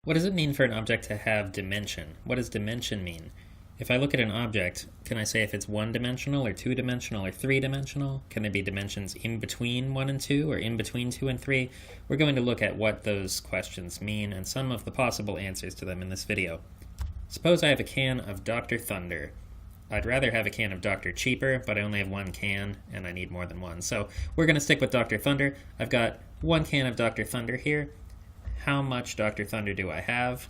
What does it mean for an object to have dimension? What does dimension mean? If I look at an object, can I say if it's one-dimensional or two-dimensional or three-dimensional? Can there be dimensions in between 1 and 2 or in between 2 and 3? We're going to look at what those questions mean and some of the possible answers to them in this video. Suppose I have a can of Dr. Thunder. I'd rather have a can of Dr. Cheaper, but I only have one can and I need more than one. So we're going to stick with Dr. Thunder. I've got one can of Dr. Thunder here. How much Dr. Thunder do I have?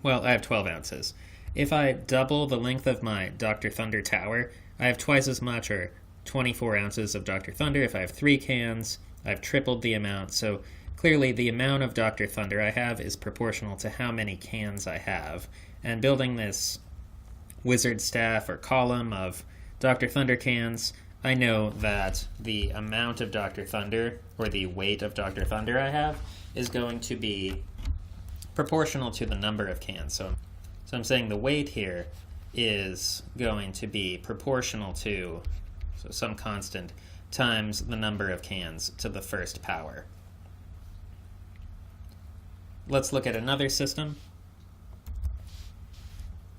Well, I have 12 ounces. If I double the length of my Dr. Thunder tower, I have twice as much, or 24 ounces of Dr. Thunder. If I have 3 cans, I've tripled the amount. So clearly the amount of Dr. Thunder I have is proportional to how many cans I have. And building this wizard staff or column of Dr. Thunder cans, I know that the amount of Dr. Thunder, or the weight of Dr. Thunder I have, is going to be proportional to the number of cans. So I'm saying the weight here is going to be proportional to, so some constant, times the number of cans to the first power. Let's look at another system.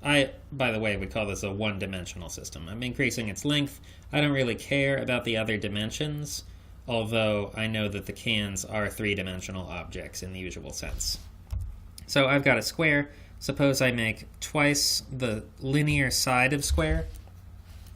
I, by the way, would call this a one-dimensional system. I'm increasing its length. I don't really care about the other dimensions, although I know that the cans are three-dimensional objects in the usual sense. So I've got a square. Suppose I make twice the linear side of square.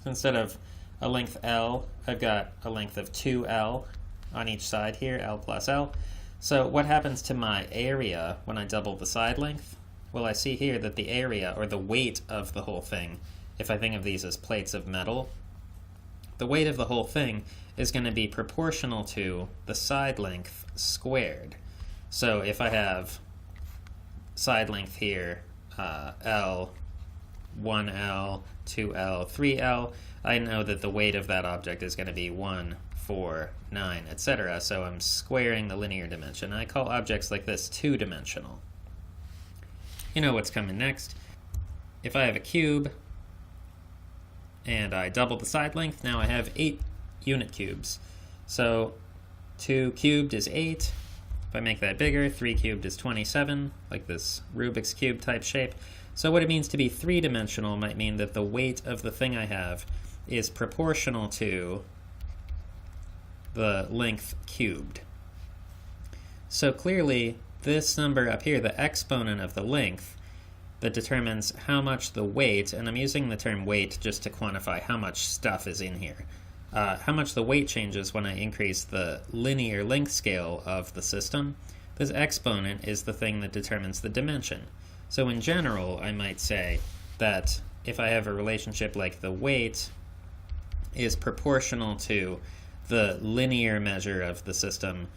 So instead of a length L, I've got a length of 2L on each side here, L plus L. So what happens to my area when I double the side length? Well, I see here that the area, or the weight of the whole thing, if I think of these as plates of metal, the weight of the whole thing is going to be proportional to the side length squared. So if I have side length here, L, 1L, 2L, 3L, I know that the weight of that object is going to be 1, 4, 9, etc. So I'm squaring the linear dimension. I call objects like this two-dimensional. You know what's coming next. If I have a cube and I double the side length, now I have 8 unit cubes. So 2 cubed is 8. If I make that bigger, 3 cubed is 27, like this Rubik's Cube type shape. So what it means to be three-dimensional might mean that the weight of the thing I have is proportional to the length cubed. So clearly, this number up here, the exponent of the length, that determines how much the weight, and I'm using the term weight just to quantify how much stuff is in here, how much the weight changes when I increase the linear length scale of the system. This exponent is the thing that determines the dimension. So in general, I might say that if I have a relationship like the weight is proportional to the linear measure of the system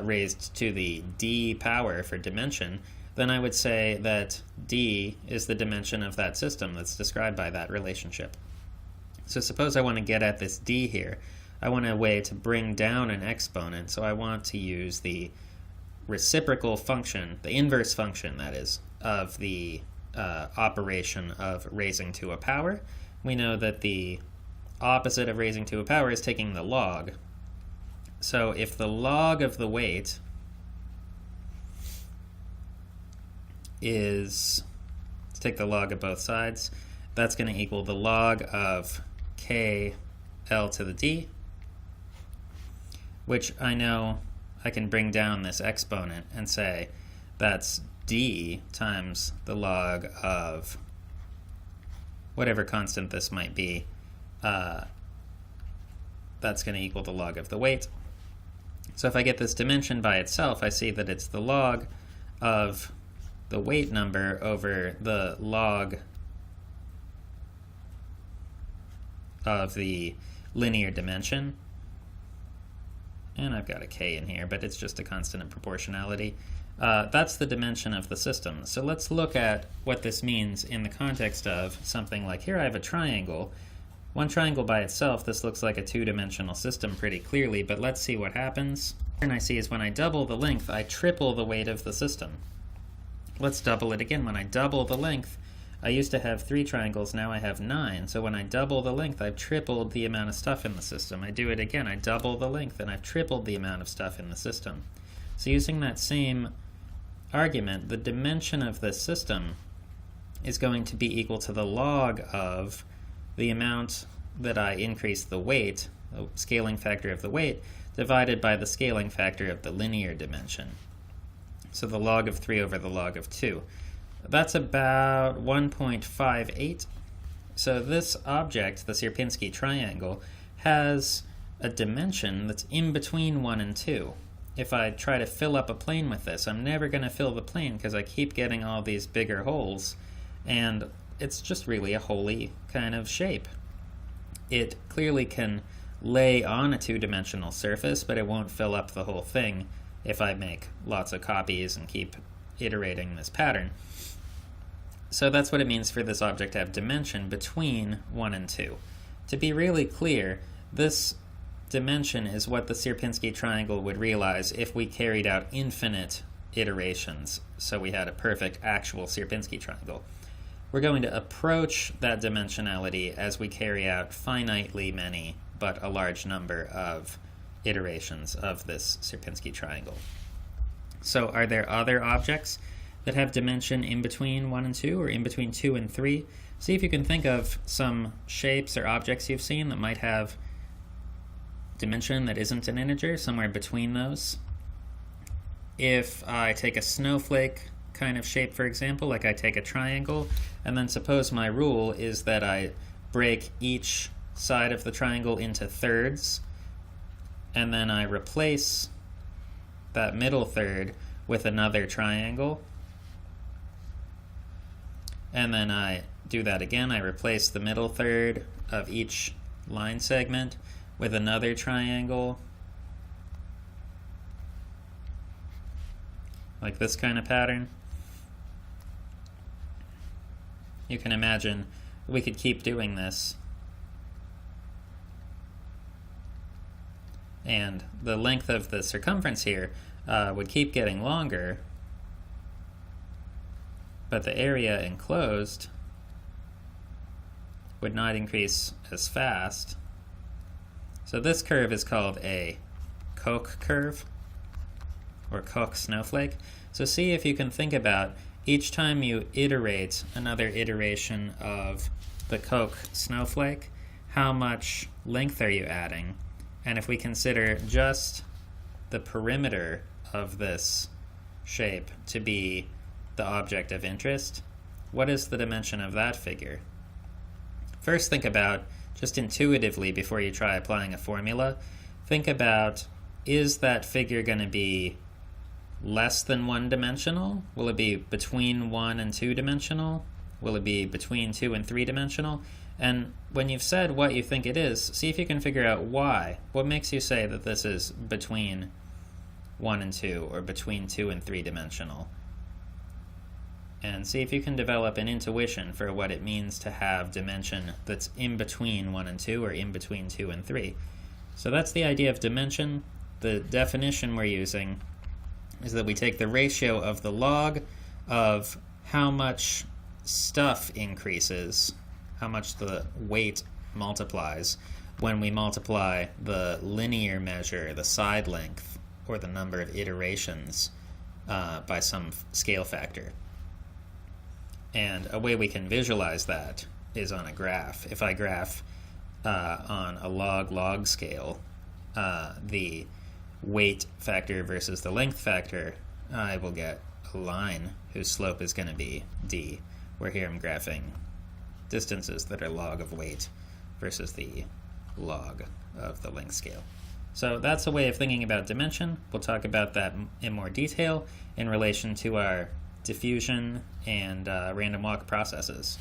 raised to the d power for dimension, then I would say that d is the dimension of that system that's described by that relationship. So suppose I want to get at this d here. I want a way to bring down an exponent, so I want to use the reciprocal function, the inverse function, that is, of the operation of raising to a power. We know that the opposite of raising to a power is taking the log. So if the log of the weight is, let's take the log of both sides, that's going to equal the log of k L to the d, which I know I can bring down this exponent and say that's d times the log of whatever constant this might be. That's going to equal the log of the weight. So if I get this dimension by itself, I see that it's the log of the weight number over the log of the linear dimension. And I've got a k in here, but it's just a constant of proportionality. That's the dimension of the system. So let's look at what this means in the context of something like, here I have a triangle. One triangle by itself, this looks like a two-dimensional system pretty clearly, but let's see what happens. And I see is when I double the length, I triple the weight of the system. Let's double it again. When I double the length, I used to have 3 triangles, now I have 9. So when I double the length, I've tripled the amount of stuff in the system. I do it again, I double the length, and I've tripled the amount of stuff in the system. So using that same argument, the dimension of this system is going to be equal to the log of the amount that I increase the weight, the scaling factor of the weight, divided by the scaling factor of the linear dimension. So the log of 3 over the log of 2. That's about 1.58. So this object, the Sierpinski triangle, has a dimension that's in between 1 and 2. If I try to fill up a plane with this, I'm never going to fill the plane because I keep getting all these bigger holes, and it's just really a holy kind of shape. It clearly can lay on a two-dimensional surface, but it won't fill up the whole thing if I make lots of copies and keep iterating this pattern. So that's what it means for this object to have dimension between 1 and 2. To be really clear, this dimension is what the Sierpinski triangle would realize if we carried out infinite iterations, so we had a perfect actual Sierpinski triangle. We're going to approach that dimensionality as we carry out finitely many, but a large number of iterations of this Sierpinski triangle. So are there other objects that have dimension in between 1 and 2, or in between 2 and 3? See if you can think of some shapes or objects you've seen that might have dimension that isn't an integer, somewhere between those. If I take a snowflake kind of shape, for example, like I take a triangle, and then suppose my rule is that I break each side of the triangle into thirds, and then I replace that middle third with another triangle, and then I do that again. I replace the middle third of each line segment with another triangle, like this kind of pattern. You can imagine we could keep doing this, and the length of the circumference here would keep getting longer, but the area enclosed would not increase as fast. So this curve is called a Koch curve, or Koch snowflake. So see if you can think about each time you iterate another iteration of the Koch snowflake, how much length are you adding? And if we consider just the perimeter of this shape to be the object of interest, what is the dimension of that figure? First, think about, just intuitively before you try applying a formula, think about, is that figure going to be less than one-dimensional? Will it be between 1 and 2-dimensional? Will it be between 2 and 3-dimensional? And when you've said what you think it is, see if you can figure out why. What makes you say that this is between 1 and 2, or between 2 and 3-dimensional? And see if you can develop an intuition for what it means to have dimension that's in between 1 and 2, or in between 2 and 3. So that's the idea of dimension. The definition we're using is that we take the ratio of the log of how much stuff increases, how much the weight multiplies, when we multiply the linear measure, the side length, or the number of iterations by some scale factor. And a way we can visualize that is on a graph. If I graph on a log-log scale the weight factor versus the length factor, I will get a line whose slope is going to be d, where here I'm graphing distances that are log of weight versus the log of the length scale. So that's a way of thinking about dimension. We'll talk about that in more detail in relation to our diffusion and random walk processes.